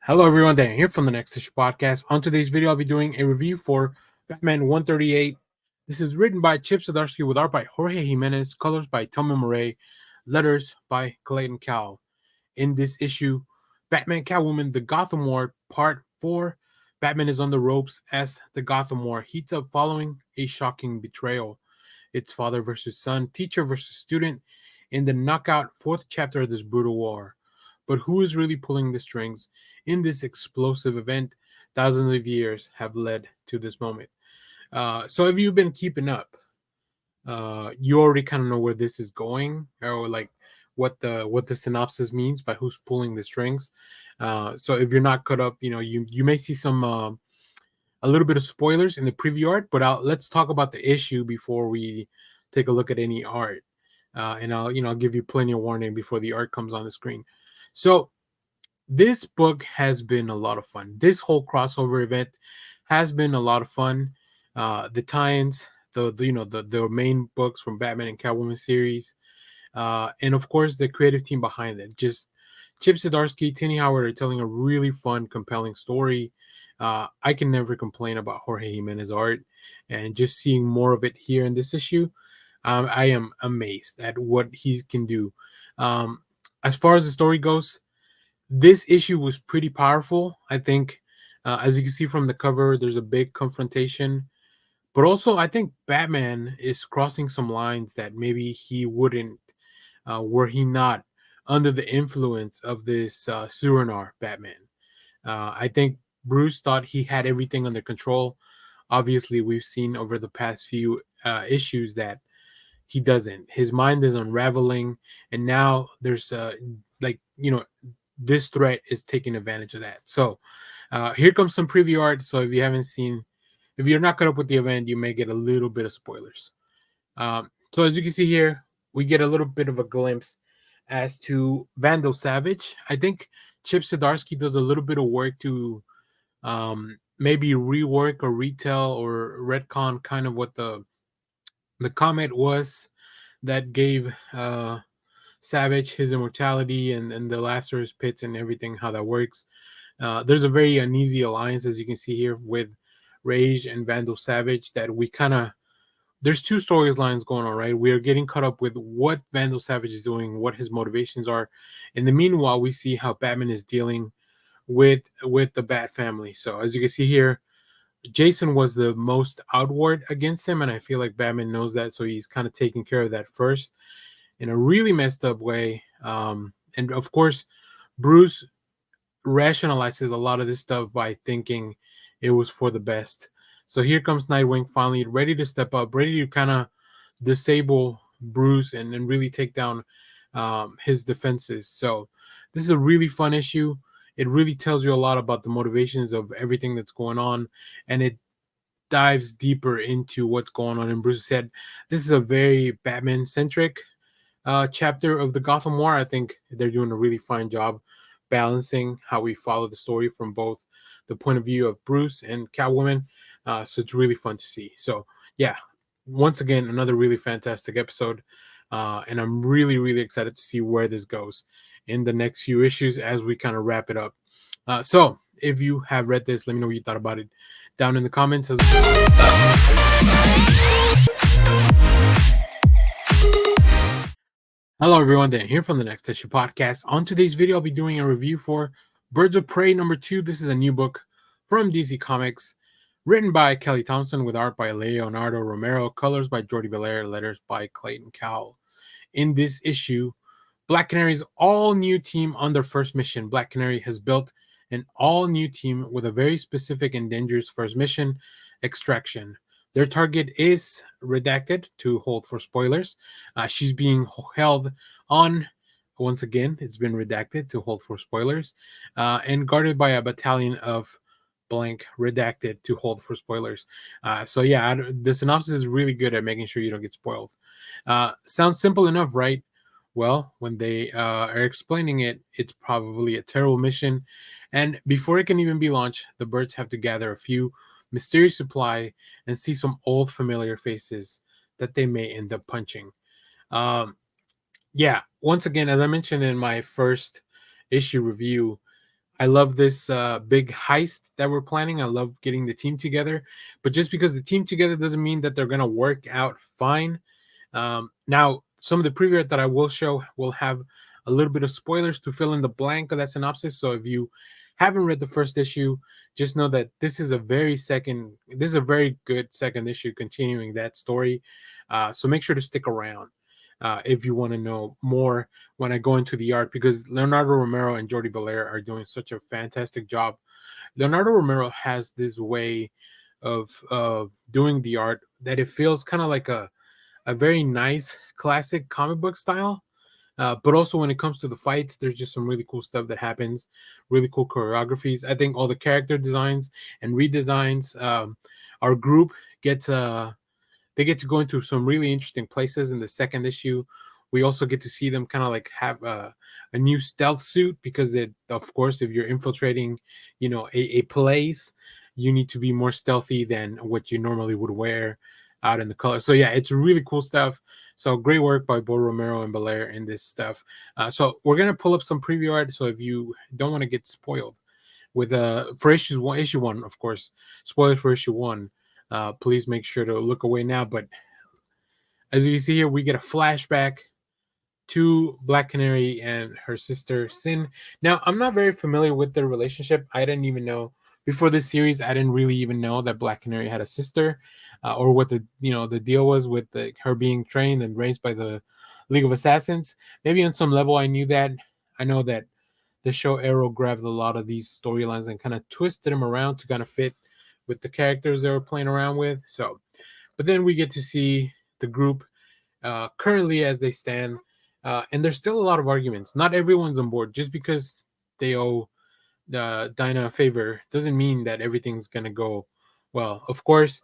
Hello everyone, Dan here from the Next Issue Podcast. On today's video, I'll be doing a review for Batman 138. This is written by Chip Zdarsky with art by Jorge Jimenez, colors by Tommy Murray, letters by Clayton Cowell. In this issue, Batman Catwoman, the Gotham War, Part 4. Batman is on the ropes as the Gotham War heats up following a shocking betrayal. It's father versus son, teacher versus student in the knockout fourth chapter of this brutal war. But who is really pulling the strings in this explosive event? Thousands of years have led to this moment. So if you've been keeping up, you already kind of know where this is going, or like what the synopsis means by who's pulling the strings. So if you're not caught up, you may see some a little bit of spoilers in the preview art, but let's talk about the issue before we take a look at any art. And I'll give you plenty of warning before the art comes on the screen. So this book has been a lot of fun. This whole crossover event has been a lot of fun. The tie-ins, the main books from Batman and Catwoman series, and of course the creative team behind it. Just Chip Zdarsky, Tini Howard are telling a really fun, compelling story. I can never complain about Jorge Jimenez art, and just seeing more of it here in this issue, I am amazed at what he can do. As far as the story goes, this issue was pretty powerful. I think, as you can see from the cover, there's a big confrontation. But also, I think Batman is crossing some lines that maybe he wouldn't, were he not under the influence of this Surinor Batman. I think Bruce thought he had everything under control. Obviously, we've seen over the past few issues that he doesn't. His mind is unraveling, and now there's like you know this threat is taking advantage of that. So here comes some preview art. So if you're not caught up with the event, you may get a little bit of spoilers. So as you can see here, we get a little bit of a glimpse as to Vandal Savage. I think Chip Zdarsky does a little bit of work to maybe rework or retell or retcon kind of what the comet was that gave Savage his immortality and the Lazarus pits and everything, how that works. There's a very uneasy alliance, as you can see here, with Rage and Vandal Savage that we kind of there's two storylines going on, right? We are getting caught up with what Vandal Savage is doing, what his motivations are. In the meanwhile, we see how Batman is dealing with the Bat family. So as you can see here, Jason was the most outward against him, and I feel like Batman knows that, so he's kind of taking care of that first in a really messed up way. And of course, Bruce rationalizes a lot of this stuff by thinking it was for the best. So here comes Nightwing finally ready to step up, ready to kind of disable Bruce and really take down his defenses. So this is a really fun issue. It really tells you a lot about the motivations of everything that's going on, and it dives deeper into what's going on in Bruce's head. This is a very Batman centric chapter of the Gotham War. I think they're doing a really fine job balancing how we follow the story from both the point of view of Bruce and Catwoman. So it's really fun to see. So yeah, once again, another really fantastic episode. And I'm really, really excited to see where this goes in the next few issues as we kind of wrap it up. So if you have read this, let me know what you thought about it down in the comments. Hello everyone, Dan here from the Next Issue Podcast. On today's video, I'll be doing a review for Birds of Prey #2. This is a new book from DCcomics, written by Kelly Thompson with art by Leonardo Romero, colors by Jordi Belair, letters by Clayton Cowell. In this issue, Black Canary's all-new team on their first mission. Black Canary has built an all-new team with a very specific and dangerous first mission, extraction. Their target is redacted to hold for spoilers. She's being held on, once again, it's been redacted to hold for spoilers, and guarded by a battalion of blank redacted to hold for spoilers. So yeah, the synopsis is really good at making sure you don't get spoiled. Sounds simple enough, right? Well, when they are explaining it, it's probably a terrible mission. And before it can even be launched, the birds have to gather a few mysterious supply and see some old familiar faces that they may end up punching. Yeah, once again, as I mentioned in my first issue review, I love this big heist that we're planning. I love getting the team together, but just because the team together doesn't mean that they're gonna work out fine. Now, some of the preview art that I will show will have a little bit of spoilers to fill in the blank of that synopsis. So if you haven't read the first issue, just know that this is a very good second issue continuing that story. So make sure to stick around if you want to know more when I go into the art, because Leonardo Romero and Jordi Belair are doing such a fantastic job. Leonardo Romero has this way of doing the art that it feels kind of like a very nice classic comic book style. But also when it comes to the fights, there's just some really cool stuff that happens, really cool choreographies. I think all the character designs and redesigns, our group gets they get to go into some really interesting places in the second issue. We also get to see them kind of like have a new stealth suit, because it, of course, if you're infiltrating, a place, you need to be more stealthy than what you normally would wear out in the color. So yeah, it's really cool stuff. So great work by Bo Romero and Belair in this stuff. So we're gonna pull up some preview art. So if you don't want to get spoiled with for issue one, of course, spoiler for issue one. Please make sure to look away now. But as you see here, we get a flashback to Black Canary and her sister Sin. Now, I'm not very familiar with their relationship. I didn't even know before this series. I didn't really even know that Black Canary had a sister, or what the deal was with her being trained and raised by the League of Assassins. Maybe on some level, I knew that. I know that the show Arrow grabbed a lot of these storylines and kind of twisted them around to kind of fit with the characters they were playing around with. So, but then we get to see the group currently as they stand, and there's still a lot of arguments. Not everyone's on board. Just because they owe Dinah a favor doesn't mean that everything's gonna go well. Of course,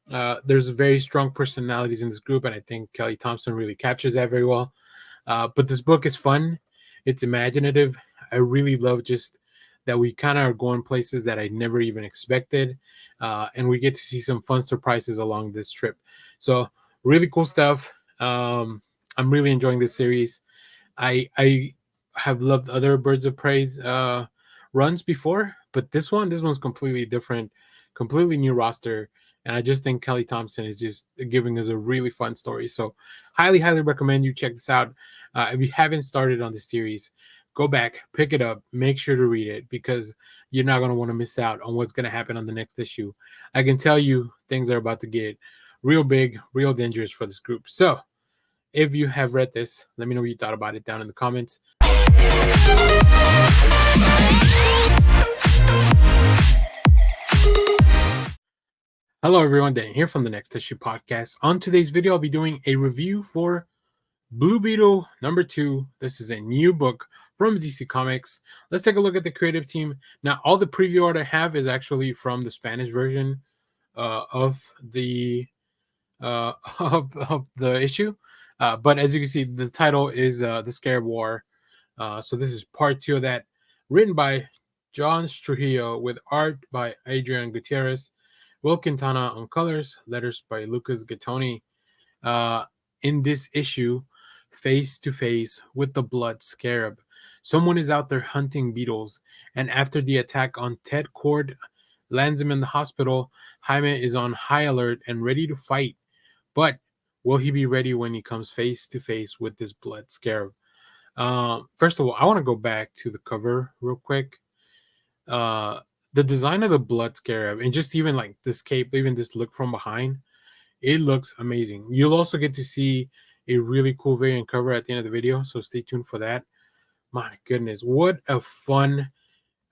there's very strong personalities in this group, and I think Kelly Thompson really captures that very well. But this book is fun. It's imaginative. I really love just that we kind of are going places that I never even expected, and we get to see some fun surprises along this trip. So really cool stuff. I'm really enjoying this series. I have loved other Birds of Prey's runs before, but this one's completely different, completely new roster, and I just think Kelly Thompson is just giving us a really fun story. So highly recommend you check this out. If you haven't started on this series, go back, pick it up, make sure to read it, because you're not going to want to miss out on what's going to happen on the next issue. I can tell you things are about to get real big, real dangerous for this group. So if you have read this, let me know what you thought about it down in the comments. Hello everyone, Dan here from the Next Issue Podcast. On today's video, I'll be doing a review for Blue Beetle #2. This is a new book from DC Comics. Let's take a look at the creative team. Now, all the preview art I have is actually from the Spanish version of the of the issue. But as you can see, the title is The Scarab War. So this is part 2 of that, written by John Trujillo with art by Adrian Gutierrez, Will Quintana on colors, letters by Lucas Gattoni. In this issue, face to face with the blood scarab, someone is out there hunting beetles, and after the attack on Ted Cord lands him in the hospital, Jaime is on high alert and ready to fight. But will he be ready when he comes face to face with this blood scarab? First of all, I want to go back to the cover real quick. The design of the blood scarab, and just even like this cape, even this look from behind, it looks amazing. You'll also get to see a really cool variant cover at the end of the video, so stay tuned for that. My goodness, what a fun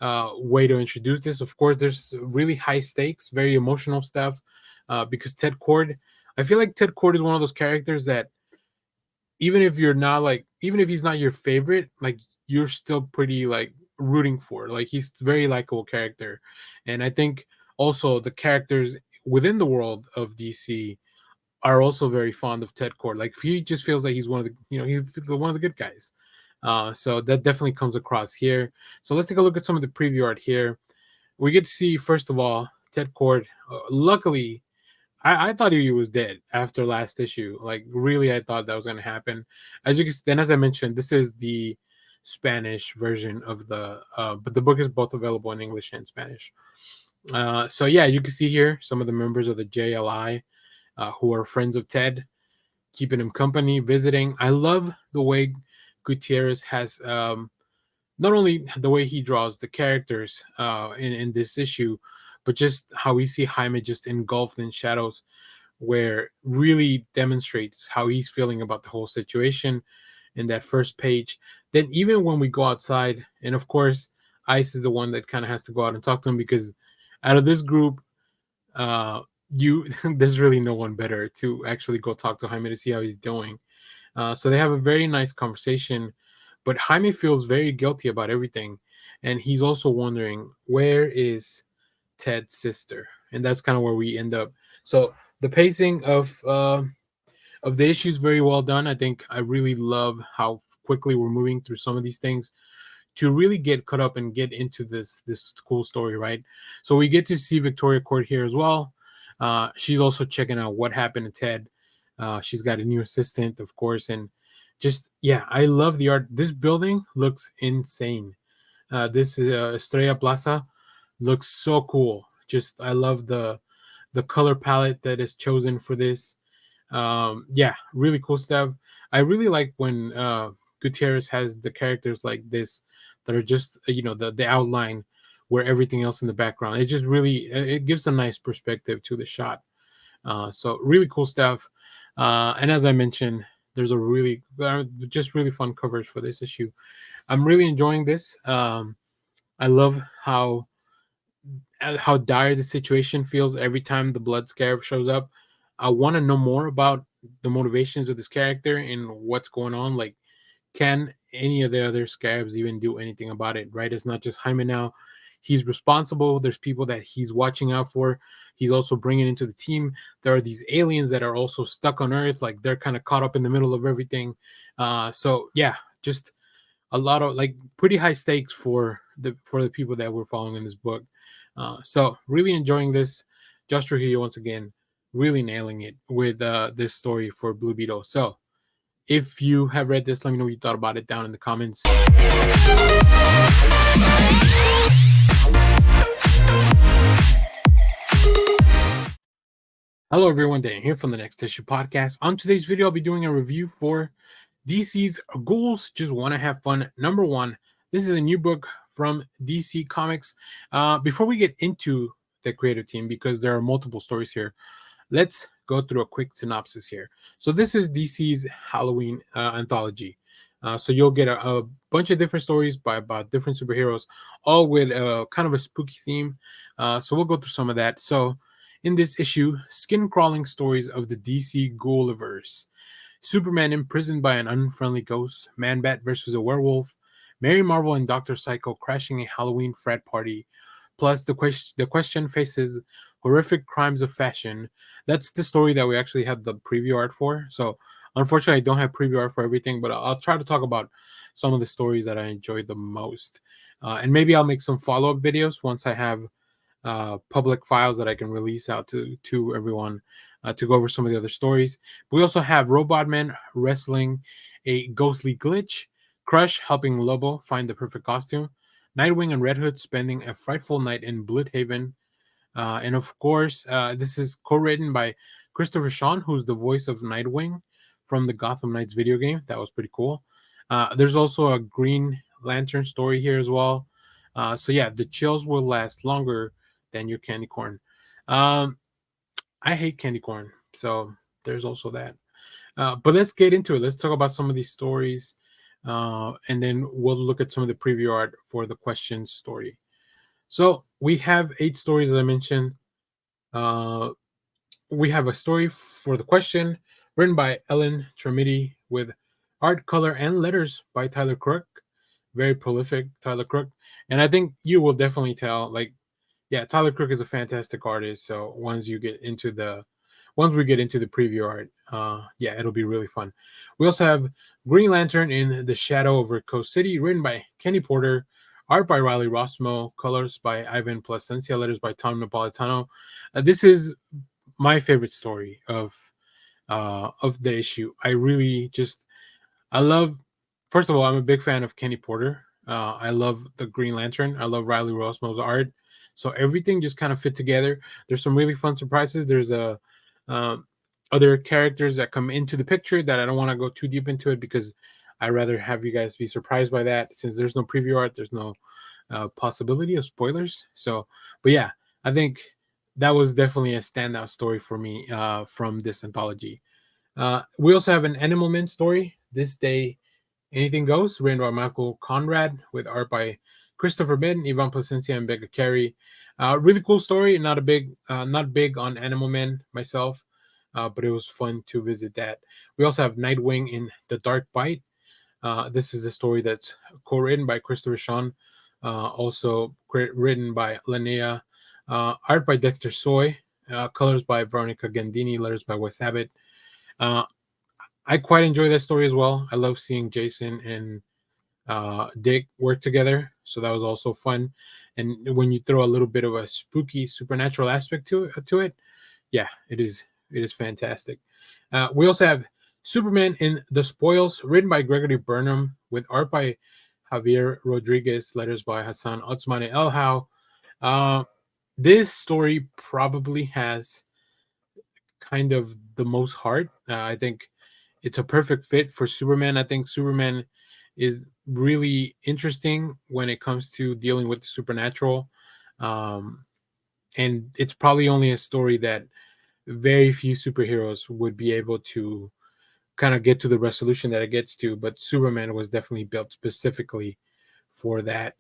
way to introduce this. Of course, there's really high stakes, very emotional stuff, because Ted Cord, I feel like Ted Cord is one of those characters that even if he's not your favorite, like you're still pretty like rooting for. Like he's a very likable character, and I think also the characters within the world of DC are also very fond of Ted Cord. Like he just feels like he's one of the he's one of the good guys. So that definitely comes across here. So let's take a look at some of the preview art here. We get to see first of all Ted Cord. Luckily, I thought he was dead after last issue. Like really, I thought that was going to happen. As you can, then as I mentioned, this is the Spanish version of but the book is both available in English and Spanish. So yeah, you can see here some of the members of the JLI who are friends of Ted, keeping him company, visiting. I love the way Gutierrez has not only the way he draws the characters in this issue, but just how we see Jaime just engulfed in shadows, where really demonstrates how he's feeling about the whole situation in that first page. Then even when we go outside, and of course, Ice is the one that kind of has to go out and talk to him, because out of this group, you there's really no one better to actually go talk to Jaime to see how he's doing. So they have a very nice conversation, but Jaime feels very guilty about everything, and he's also wondering, where is Ted's sister, and that's kind of where we end up. So the pacing of the issue is very well done. I think I really love how quickly we're moving through some of these things to really get caught up and get into this cool story, right? So we get to see Victoria Court here as well. She's also checking out what happened to Ted. She's got a new assistant, of course, and just yeah, I love the art. This building looks insane. This Estrella Plaza looks so cool. Just I love the color palette that is chosen for this. Yeah, really cool stuff. I really like when Gutierrez has the characters like this that are just the outline where everything else in the background. It just really it gives a nice perspective to the shot. So really cool stuff. And as I mentioned, there's a really just really fun coverage for this issue. I'm really enjoying this. I love how dire the situation feels every time the blood scarab shows up. I want to know more about the motivations of this character and what's going on. Like, can any of the other scarabs even do anything about it? Right? It's not just Jaime now. He's responsible. There's people that he's watching out for. He's also bringing into the team. There are these aliens that are also stuck on Earth. Like they're kind of caught up in the middle of everything. So yeah, just a lot of like pretty high stakes for the people that we're following in this book. So really enjoying this. Josh Trujillo once again really nailing it with this story for Blue Beetle. So if you have read this, let me know what you thought about it down in the comments. Hello everyone, Dan here from the Next Issue Podcast. On today's video, I'll be doing a review for DC's Ghouls Just Want to Have Fun #1. This is a new book from DC Comics. Before we get into the creative team, because there are multiple stories here, let's go through a quick synopsis here. So this is DC's Halloween anthology. So you'll get a bunch of different stories about different superheroes, all with kind of a spooky theme. So we'll go through some of that. So in this issue, skin-crawling stories of the DC Ghouliverse. Superman imprisoned by an unfriendly ghost, Man-Bat versus a werewolf, Mary Marvel and Dr. Psycho crashing a Halloween frat party, plus the question faces horrific crimes of fashion. That's the story that we actually have the preview art for. So unfortunately, I don't have preview art for everything, but I'll try to talk about some of the stories that I enjoyed the most. And maybe I'll make some follow-up videos once I have public files that I can release out to everyone to go over some of the other stories. But we also have Robot Man wrestling a ghostly glitch, Crush helping Lobo find the perfect costume, Nightwing and Red Hood spending a frightful night in Bloodhaven, and of course, this is co-written by Christopher Sean, who's the voice of Nightwing from the Gotham Knights video game. That was pretty cool. There's also a Green Lantern story here as well. So yeah, the chills will last longer than your candy corn. I hate candy corn, so there's also that. But let's get into it. Let's talk about some of these stories, and then we'll look at some of the preview art for the question story. So we have 8 stories, as I mentioned. We have a story for the question written by Ellen Tremiti with art, color, and letters by Tyler Crook. Very prolific, Tyler Crook. And I think you will definitely tell, like, yeah, Tyler Crook is a fantastic artist. So once we get into the preview art, yeah, it'll be really fun. We also have Green Lantern in the Shadow over Coast City, written by Kenny Porter, art by Riley Rossmo, colors by Ivan Plasencia, letters by Tom Napolitano. This is my favorite story of the issue. I really I love First of all, I'm a big fan of Kenny Porter. I love the Green Lantern. I love Riley Rossmo's art. So everything just kind of fit together. There's some really fun surprises. There's a um, other characters that come into the picture that I don't want to go too deep into it because I'd rather have you guys be surprised by that. Since there's no preview art, there's no possibility of spoilers. So, but yeah, I think that was definitely a standout story for me from this anthology. We also have an Animal Man story. This day Anything Goes, written by Michael Conrad, with art by Christopher Ben, Ivan Placencia, and Becca Carey. Really cool story. Not big on Animal Man myself, but it was fun to visit that. We also have Nightwing in The Dark Bite. This is a story that's co-written by Christopher Sean, also written by Linnea, art by Dexter Soy, colors by Veronica Gandini, letters by Wes Abbott. I quite enjoy that story as well. I love seeing Jason and Dick work together, so that was also fun. And when you throw a little bit of a spooky supernatural aspect to it, yeah, it is fantastic. We also have Superman in the Spoils, written by Gregory Burnham, with art by Javier Rodriguez, letters by Hassan Otsmane Elhau. This story probably has kind of the most heart. I think it's a perfect fit for Superman. I think Superman is really interesting when it comes to dealing with the supernatural. Um, and it's probably only a story that very few superheroes would be able to kind of get to the resolution that it gets to. But Superman was definitely built specifically for that.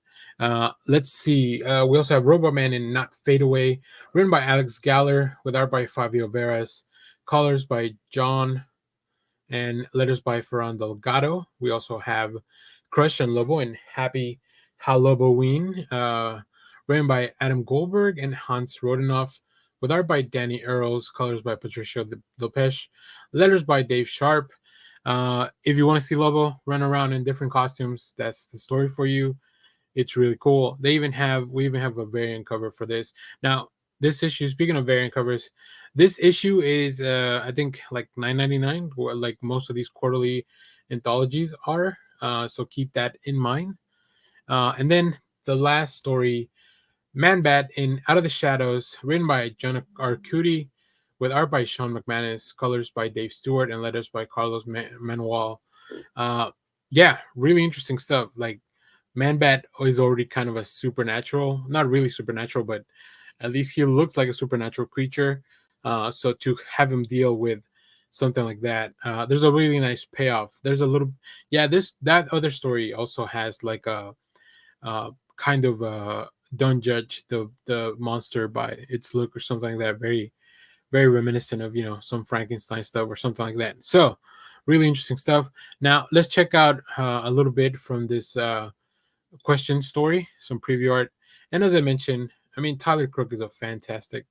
Let's see. We also have Robot Man in Not Fade Away, written by Alex Galler, with art by Fabio Veras, colors by John, and letters by Ferran Delgado. We also have Crush and Lobo and Happy Halloween, written by Adam Goldberg and Hans Rodenoff, with art by Danny Earls, colors by Patricia Lopez, letters by Dave Sharp. If you want to see Lobo run around in different costumes, that's the story for you. It's really cool. We even have a variant cover for this. Now, this issue, speaking of variant covers, this issue is I think like $9.99, like most of these quarterly anthologies are. So keep that in mind. And then the last story, Man Bat in Out of the Shadows, written by John Arcudi, with art by Sean McManus, colors by Dave Stewart, and letters by Carlos Manuel. Yeah, really interesting stuff. Like Man Bat is already kind of a supernatural, not really supernatural, but at least he looks like a supernatural creature. So to have him deal with something like that, there's a really nice payoff. There's a little, yeah. That other story also has like a kind of don't judge the monster by its look or something like that. Very very reminiscent of some Frankenstein stuff or something like that. So really interesting stuff. Now let's check out a little bit from this question story, some preview art. And as I mentioned, I mean, Tyler Crook is a fantastic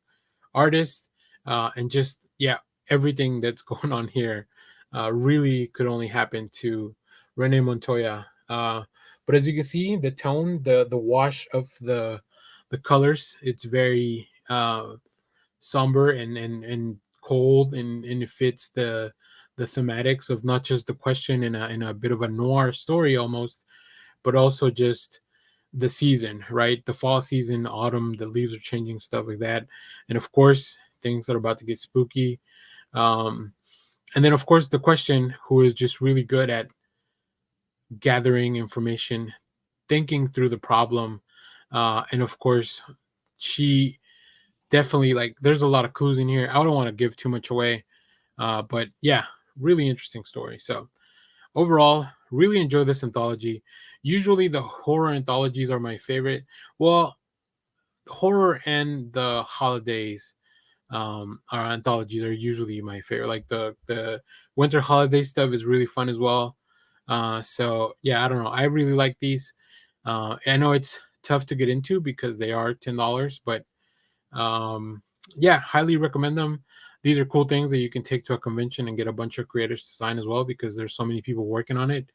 artist, and just yeah, everything that's going on here really could only happen to Rene Montoya. But as you can see, the tone, the wash of the colors, it's very somber and cold, and it fits the thematics of not just the question in a bit of a noir story almost, but also just the season, right? The fall season, autumn, the leaves are changing, stuff like that. And of course, things that are about to get spooky. And then, of course, the question, who is just really good at gathering information, thinking through the problem. And of course, she definitely, like, there's a lot of clues in here. I don't want to give too much away. But yeah, really interesting story. So overall, really enjoy this anthology. Usually the horror anthologies are my favorite. Well, horror and the holidays our anthologies are usually my favorite. Like the winter holiday stuff is really fun as well. So yeah, I don't know. I really like these. I know it's tough to get into because they are $10, but yeah, highly recommend them. These are cool things that you can take to a convention and get a bunch of creators to sign as well, because there's so many people working on it.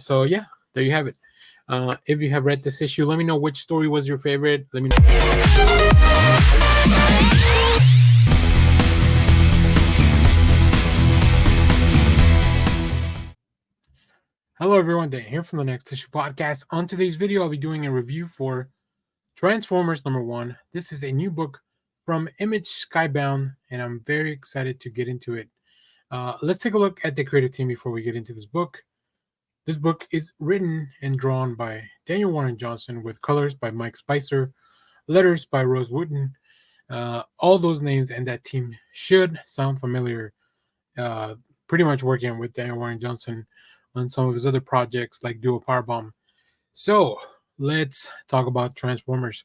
So yeah, there you have it. If you have read this issue, let me know which story was your favorite. Let me know. Hello, everyone. Dan here from the Next Issue Podcast. On today's video, I'll be doing a review for Transformers #1. This is a new book from Image Skybound, and I'm very excited to get into it. Let's take a look at the creative team before we get into this book. This book is written and drawn by Daniel Warren Johnson with colors by Mike Spicer, letters by Rose Wooten. All those names and that team should sound familiar. Uh, Pretty much working with Daniel Warren Johnson on some of his other projects like Duo Powerbomb. So let's talk about Transformers.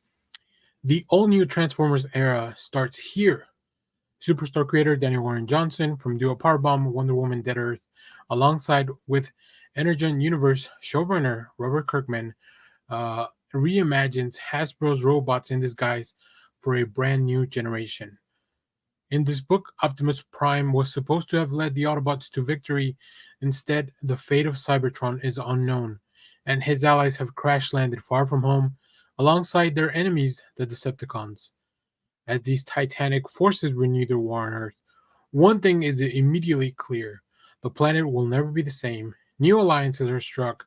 The all-new Transformers era starts here. Superstar creator Daniel Warren Johnson from Duo Powerbomb, Wonder Woman, Dead Earth, alongside with Energon Universe showrunner Robert Kirkman, reimagines Hasbro's robots in disguise for a brand new generation. In this book, Optimus Prime was supposed to have led the Autobots to victory. Instead, the fate of Cybertron is unknown, and his allies have crash landed far from home alongside their enemies, the Decepticons. As these titanic forces renew their war on Earth, one thing is immediately clear: the planet will never be the same. New alliances are struck,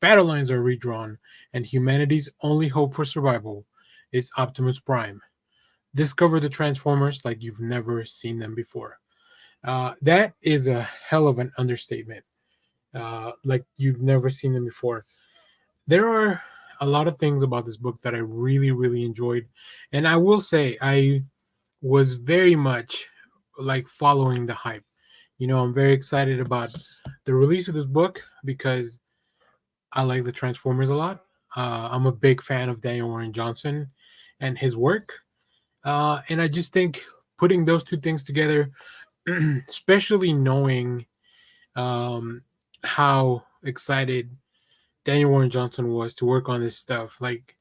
battle lines are redrawn, and humanity's only hope for survival is Optimus Prime. Discover the Transformers like you've never seen them before. That is a hell of an understatement. Like you've never seen them before. There are a lot of things about this book that I really, really enjoyed. And I will say, I was very much like following the hype. I'm very excited about the release of this book because I like the Transformers a lot. I'm a big fan of Daniel Warren Johnson and his work. And I just think putting those two things together, especially knowing how excited Daniel Warren Johnson was to work on this stuff, like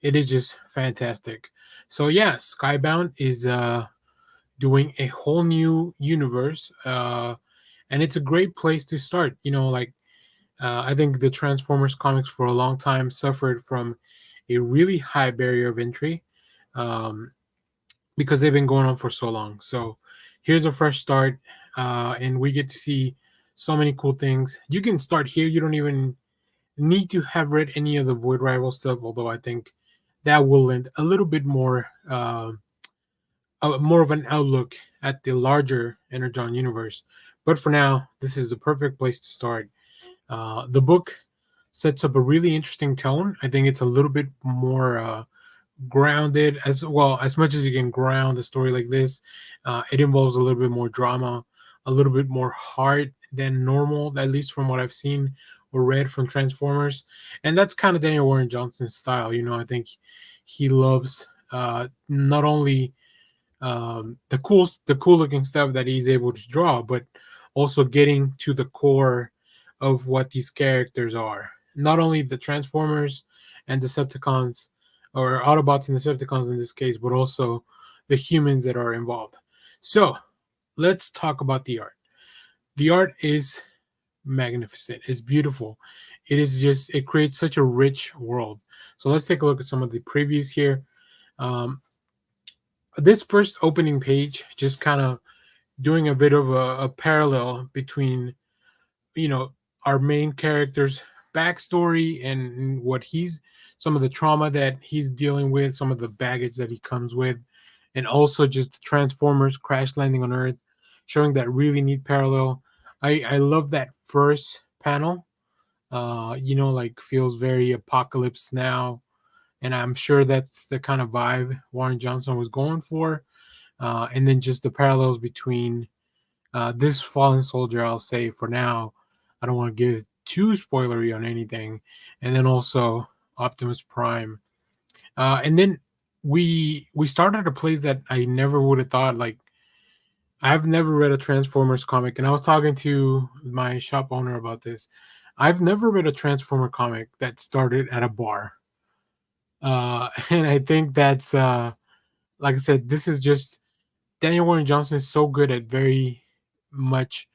it is just fantastic. So yeah, Skybound is doing a whole new universe, and it's a great place to start. I think the Transformers comics for a long time suffered from a really high barrier of entry. Um, because they've been going on for so long. So here's a fresh start, and we get to see so many cool things. You can start here. You don't even need to have read any of the Void Rival stuff, although I think that will lend a little bit more of an outlook at the larger Energon universe. But for now, this is the perfect place to start. The book sets up a really interesting tone. I think it's a little bit more grounded as well. As much as you can ground a story like this, it involves a little bit more drama, a little bit more heart than normal, at least from what I've seen or read from Transformers. And that's kind of Daniel Warren Johnson's style. I think he loves not only the cool looking stuff that he's able to draw, but also getting to the core of what these characters are. Not only the Transformers and Decepticons, or Autobots and Decepticons in this case, but also the humans that are involved. So let's talk about the art. The art is magnificent. It's beautiful. It creates such a rich world. So let's take a look at some of the previews here. Um, this first opening page, just kind of doing a bit of a parallel between, you know, our main character's backstory and what he's some of the trauma that he's dealing with, some of the baggage that he comes with, and also just the Transformers crash landing on Earth, showing that really neat parallel. I love that first panel. Like feels very apocalypse now, and I'm sure that's the kind of vibe Warren Johnson was going for. And then just the parallels between this fallen soldier, I'll say for now, I don't want to give too spoilery on anything, and then also Optimus Prime. And then we started a place that I never would have thought. Like, I've never read a Transformers comic, and I was talking to my shop owner about this. I've never read a Transformer comic that started at a bar. And I think that's like I said, this is just Daniel Warren Johnson is so good at very much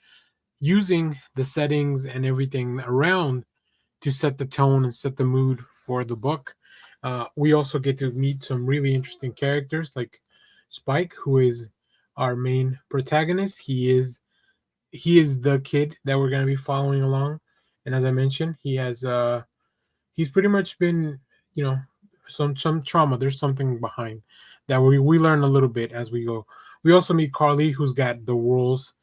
using the settings and everything around to set the tone and set the mood for the book. We also get to meet some really interesting characters like Spike, who is our main protagonist. He is the kid that we're going to be following along, And as I mentioned, he's pretty much been, you know, some trauma. There's something behind that we learn a little bit as we go. We also meet Carly, who's got the world's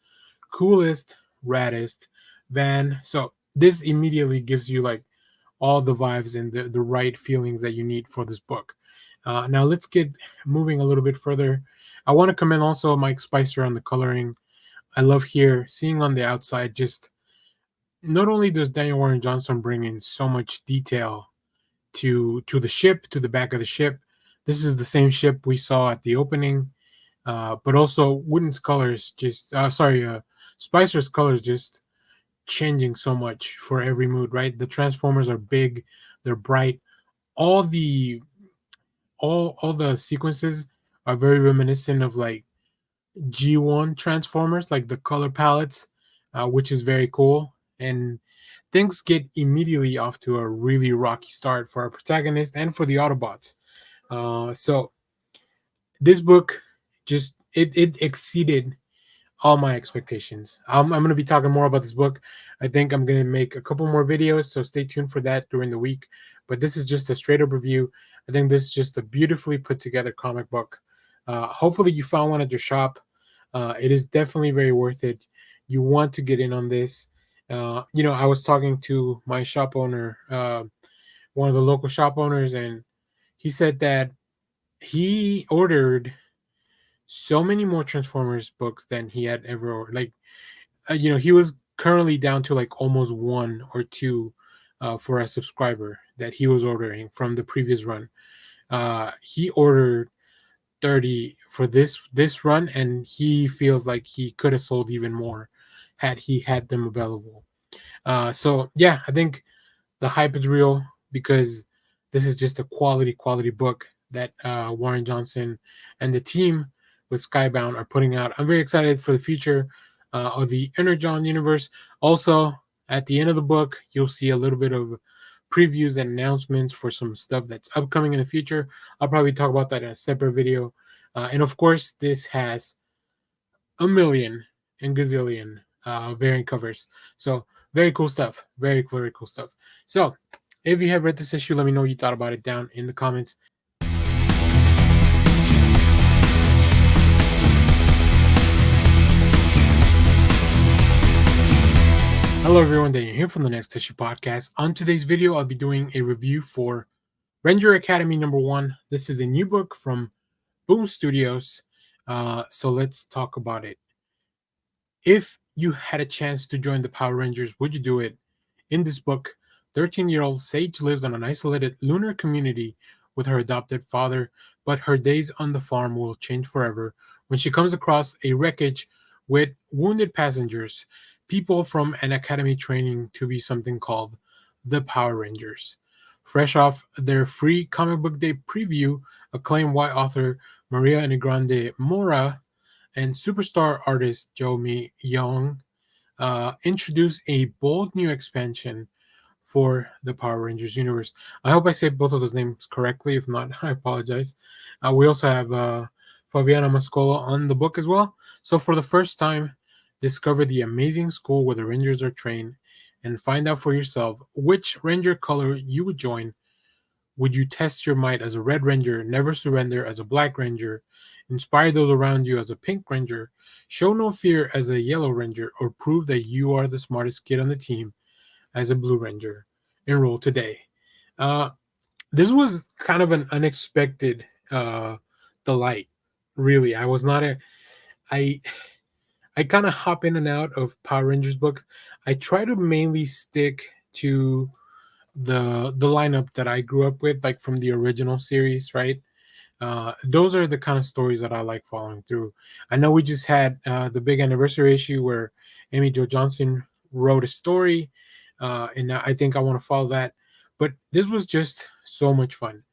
coolest, raddest van. So this immediately gives you like all the vibes and the right feelings that you need for this book. Now let's get moving a little bit further. I want to commend also Mike Spicer on the coloring. I love here seeing on the outside, just not only does Daniel Warren Johnson bring in so much detail to the ship, to the back of the ship. This is the same ship we saw at the opening, but also Wooden's colors just Spicer's colors just changing so much for every mood. Right, the Transformers are big, they're bright. All the all the sequences are very reminiscent of like G1 Transformers, like the color palettes, which is very cool. And things get immediately off to a really rocky start for our protagonist and for the Autobots. So this book just it exceeded all my expectations. I'm going to be talking more about this book. I think I'm going to make a couple more videos, so stay tuned for that during the week. But this is just a straight up review. I think this is just a beautifully put together comic book. Hopefully, you found one at your shop. It is definitely very worth it. You want to get in on this. I was talking to my shop owner, one of the local shop owners, and he said that he ordered so many more Transformers books than he had ever ordered. Like, he was currently down to like almost one or two for a subscriber that he was ordering from the previous run. He ordered 30 for this run, and he feels like he could have sold even more had he had them available. So yeah, I think the hype is real because this is just a quality book that Warren Johnson and the team with Skybound are putting out. I'm very excited for the future of the Energon universe. Also, at the end of the book, you'll see a little bit of previews and announcements for some stuff that's upcoming in the future. I'll probably talk about that in a separate video. And of course, this has a million and gazillion variant covers. So very cool stuff. Very cool stuff. So if you have read this issue, let me know what you thought about it down in the comments. Hello everyone, Daniel here from the Next Issue Podcast. On today's video, I'll be doing a review for Ranger Academy #1. This is a new book from BOOMStudios. So let's talk about it. If you had a chance to join the Power Rangers, would you do it? In this book, 13-year-old Sage lives on an isolated lunar community with her adopted father, but her days on the farm will change forever when she comes across a wreckage with wounded passengers, people from an academy training to be something called the Power Rangers. Fresh off their free comic book day preview, acclaimed white author Maria Negrande Mora and superstar artist Joe Young introduce a bold new expansion for the Power Rangers universe. I hope I said both of those names correctly. If not, I apologize. We also have Fabiana Mascola on the book as well. So for the first time, discover the amazing school where the Rangers are trained and find out for yourself which Ranger color you would join. Would you test your might as a Red Ranger, never surrender as a Black Ranger, inspire those around you as a Pink Ranger, show no fear as a Yellow Ranger, or prove that you are the smartest kid on the team as a Blue Ranger? Enroll today. This was kind of an unexpected delight. Really, I was not a I I kind of hop in and out of Power Rangers books. I try to mainly stick to the lineup that I grew up with, like from the original series, right? Those are the kind of stories that I like following through. I know we just had the big anniversary issue where Amy Jo Johnson wrote a story, and I think I want to follow that. But this was just so much fun.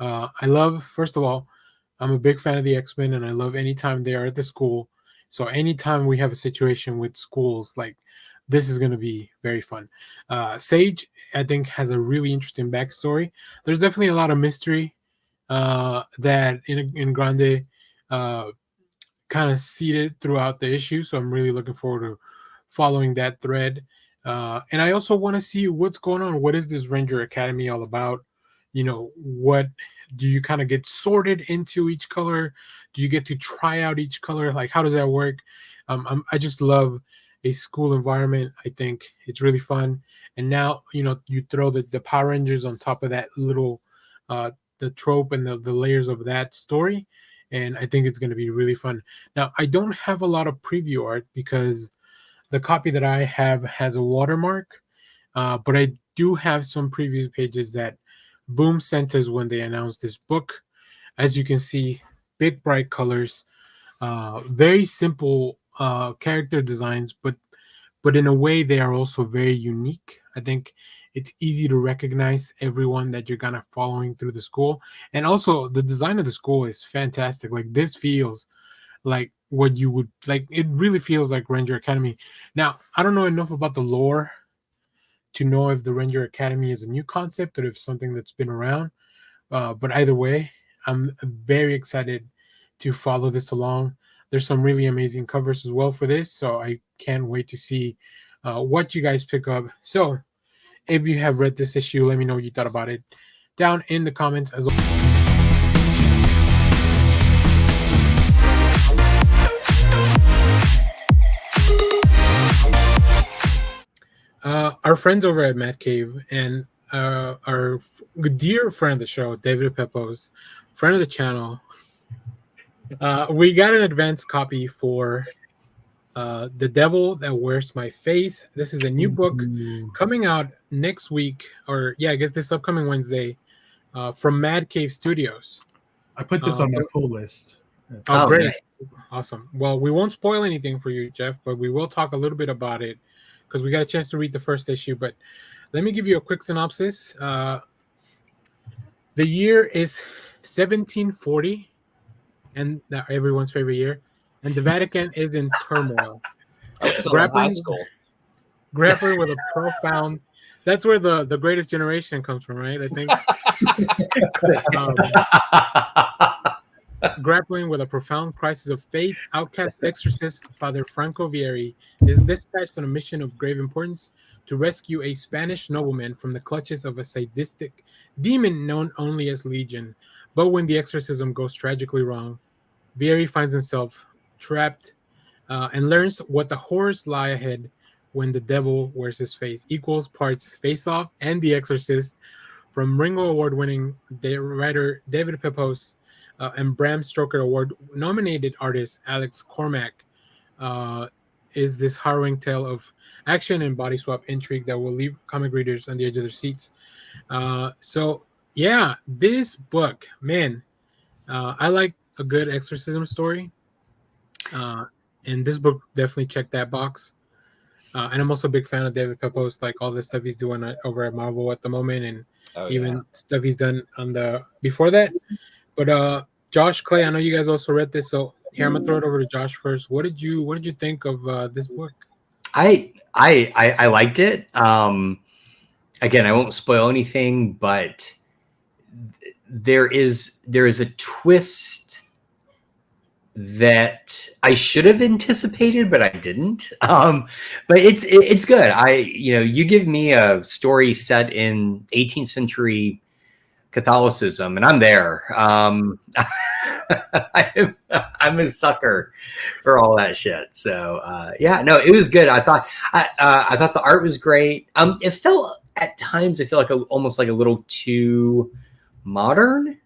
I love, first of all, I'm a big fan of the X-Men, and I love anytime they are at the school. So anytime we have a situation with schools, like this is going to be very fun. Sage, I think, has a really interesting backstory. There's definitely a lot of mystery that in Grande kind of seeded throughout the issue. So I'm really looking forward to following that thread. And I also want to see what's going on. What is this Ranger Academy all about? What do you kind of get sorted into each color? Do you get to try out each color? Like, how does that work? I just love a school environment. I think it's really fun. And now, you throw the Power Rangers on top of that little, the trope and the layers of that story. And I think it's going to be really fun. Now, I don't have a lot of preview art because the copy that I have has a watermark, but I do have some preview pages that Boom sent us when they announced this book. As you can see, big bright colors, very simple character designs, but in a way they are also very unique. I think it's easy to recognize everyone that you're kind of following through the school, and also the design of the school is fantastic. Like, this feels like what you would like. It really feels like Ranger Academy. Now, I don't know enough about the lore to know if the Ranger Academy is a new concept or if something that's been around. But either way, I'm very excited to follow this along. There's some really amazing covers as well for this, so I can't wait to see what you guys pick up. So, if you have read this issue, let me know what you thought about it down in the comments as well. Our friends over at Matt Cave and our dear friend of the show, David Pepos, friend of the channel, we got an advanced copy for The Devil That Wears My Face. This is a new book coming out next week, or I guess this upcoming Wednesday, from Mad Cave Studios. I put this on my pull list. Oh, great. Nice. Awesome. Well, we won't spoil anything for you, Jeff, but we will talk a little bit about it because we got a chance to read the first issue. But let me give you a quick synopsis. The year is 1740, and everyone's favorite year, and the Vatican is in turmoil. High school. Grappling with a profound. That's where the Greatest Generation comes from, right? I think. Grappling with a profound crisis of faith, outcast exorcist Father Franco Vieri is dispatched on a mission of grave importance to rescue a Spanish nobleman from the clutches of a sadistic demon known only as Legion. But when the exorcism goes tragically wrong, Vieri finds himself trapped and learns what the horrors lie ahead when the devil wears his face. Equals parts Face Off and The Exorcist from Ringo Award-winning writer David Pepos and Bram Stoker Award-nominated artist Alex Cormack. Is this harrowing tale of action and body swap intrigue that will leave comic readers on the edge of their seats. This book, man, I like a good exorcism story. And this book definitely checked that box. And I'm also a big fan of David Pepos, like all the stuff he's doing over at Marvel at the moment, and stuff he's done on the before that. But Josh, Clay, I know you guys also read this, so here I'm gonna throw it over to Josh first. What did you think of this book? I liked it. Again, I won't spoil anything, but there is a twist that I should have anticipated, but I didn't. But it's good. You give me a story set in 18th century Catholicism, and I'm there. I'm a sucker for all that shit. So it was good. I thought the art was great. It felt at times almost like a little too modern.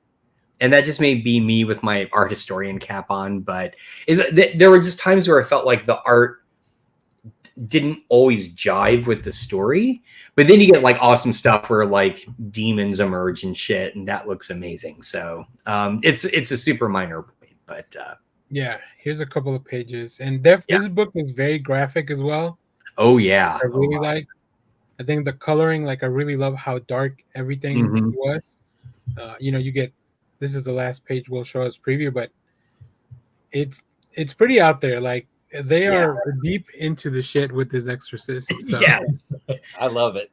And that just may be me with my art historian cap on, but there were just times where I felt like the art didn't always jive with the story. But then you get like awesome stuff where like demons emerge and shit, and that looks amazing. So it's a super minor point, but here's a couple of pages, and this book is very graphic as well. Oh yeah, I really like. I think the coloring, like I really love how dark everything was. You get. This is the last page we'll show as preview, but it's pretty out there. Like they are deep into the shit with this exorcist. So. Yes, I love it.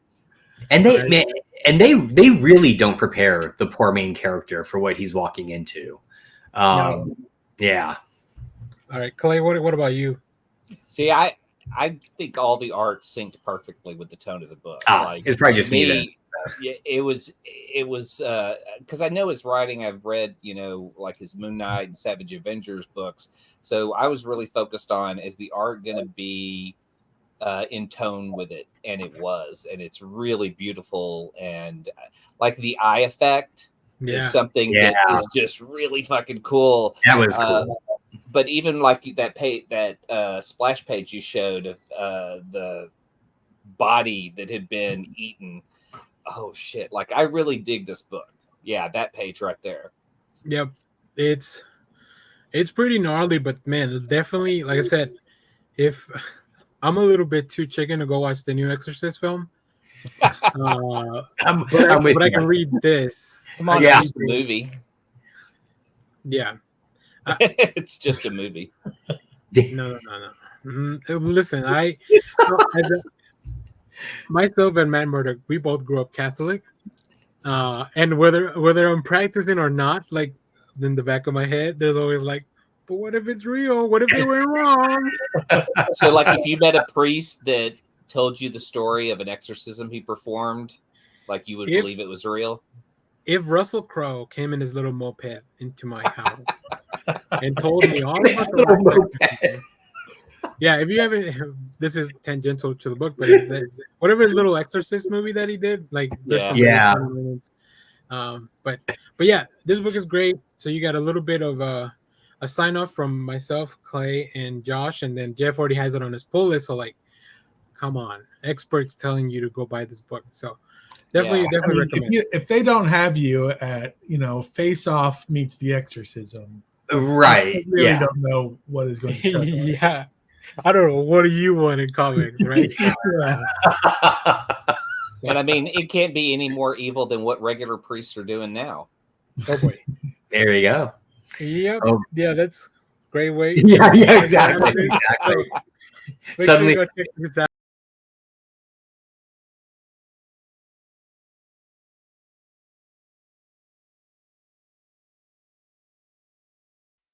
And they really don't prepare the poor main character for what he's walking into. No. Yeah. All right, Clay. What about you? See, I I think all the art synced perfectly with the tone of the book. It's probably just me then. Yeah, it was because I know his writing. I've read, like his Moon Knight and Savage Avengers books. So I was really focused on, is the art going to be in tone with it? And it was, and it's really beautiful. And like the eye effect is something that is just really fucking cool. That was cool. But even like that splash page you showed of the body that had been eaten. Oh shit! Like I really dig this book. Yeah, that page right there. Yep, it's pretty gnarly, but man, definitely, like I said, if I'm a little bit too chicken to go watch the new Exorcist film, but I can read this. Come on, it's a movie. Yeah, it's just a movie. No. Listen, myself and Matt Murdock, we both grew up Catholic, and whether I'm practicing or not, like in the back of my head, there's always like, but what if it's real? What if it went wrong? So, like, if you met a priest that told you the story of an exorcism he performed, like you would believe it was real? If Russell Crowe came in his little moped into my house and told me all about the moped. Yeah, if you haven't, this is tangential to the book, but whatever little Exorcist movie that he did, like there's some moments. But yeah, this book is great. So you got a little bit of a sign off from myself, Clay, and Josh, and then Jeff already has it on his pull list. So like, come on, experts telling you to go buy this book. So definitely recommend. If they don't have you at Face Off meets The Exorcism, right? I really don't know what is going to start. Yeah. I don't know. What do you want in comics, right? And I mean, it can't be any more evil than what regular priests are doing now. Oh boy. There you go. Yep. Yeah, that's a great way. Yeah, exactly. Suddenly, go check this out.